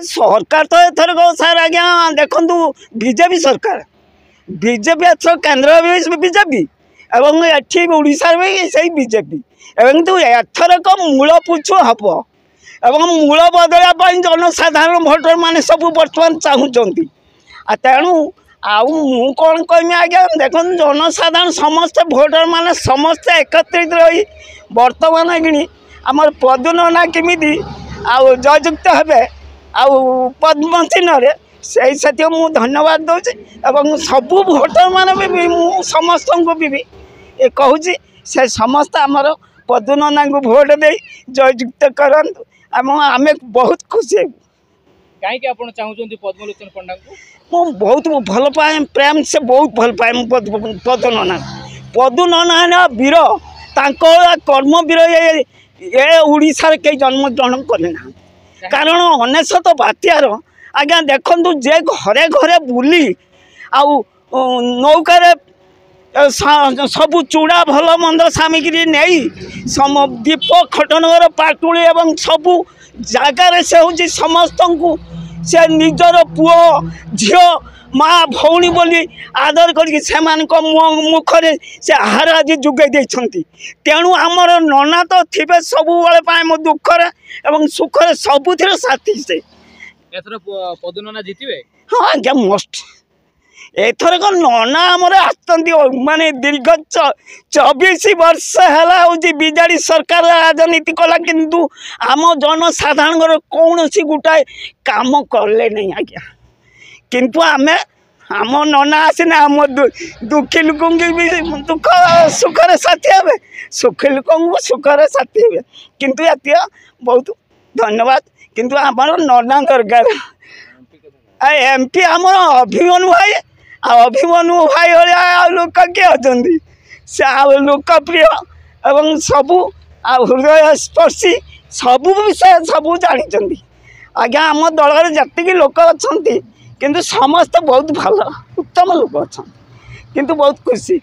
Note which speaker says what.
Speaker 1: सरकार तो एथर सार आज्ञा देखु बीजेपी सरकार बीजेपी एथर केन्द्र भी बीजेपी एवं एठी ओडिशा भी सही बीजेपी एवं तो एथरक मूल पुछु हम एवं मूल बदलवा जनसाधारण भोटर माने सब बर्तमान चाहूँगी तेणु आउ मु कौन कहमी आज्ञा देख जनसाधारण समस्ते भोटर माने समस्ते एकत्रित रही बर्तमान कि आमर पदुनना केमी जययुक्त हे पद्म चिन्ह से मुझे धन्यवाद दूसरी एवं सबू भोटर मान भी समस्त को भी ये कहूँ से समस्त आमर पदुनना को भोट दे जययुक्त करंतु आम बहुत खुशी
Speaker 2: कहीं आप चाहते पद्मलोचन पंडा को
Speaker 1: मु बहुत भल पाए प्रेम से बहुत भल पाए पदुनना पदुनना वीर कर्मवीर ये ओडिशा कई जन्म ग्रहण करना कारण 19 बात्यार आज्ञा देखु जे घरे घरे बुली आउ नौकार सबू चूड़ा भल मंद सामग्री नहीं दीप खटनगर पाटुली एवं सबू जगार से हूँ समस्त को से निजर पुओ झील माँ भौणी बोली आदर कर मुखरे से आहार आज जोगे तेणु आमर नना तो थे सब मो दुखरे एवं सुखरे सबुथ साथी से
Speaker 2: पदुनना जीतबे
Speaker 1: हाँ आज्ञा मस्ट एथरक नना आमर आसती माने दीर्घ 24 वर्ष है बिजेडी सरकार राजनीति कला किंतु आम जनसाधारण कौन सी गोटाए काम कले नहीं आज्ञा किंतु आमे आम नना आसना आम दुखी लोक भी दुख सुखर साथी हे सुखी लोक सुखर साथी हे किंतु ये बहुत धन्यवाद किंतु आमर नना दरकार एमपी आम अभिमन्यु भाई अभिमन्यु भाई लोक किए अच्छा से लोकप्रिय एवं सबू हृदय स्पर्शी सबू विषय सबू जानी आज्ञा आम दल जी लोक अच्छा किंतु समस्त बहुत भल उत्तम लोक अच्छा किंतु बहुत खुशी।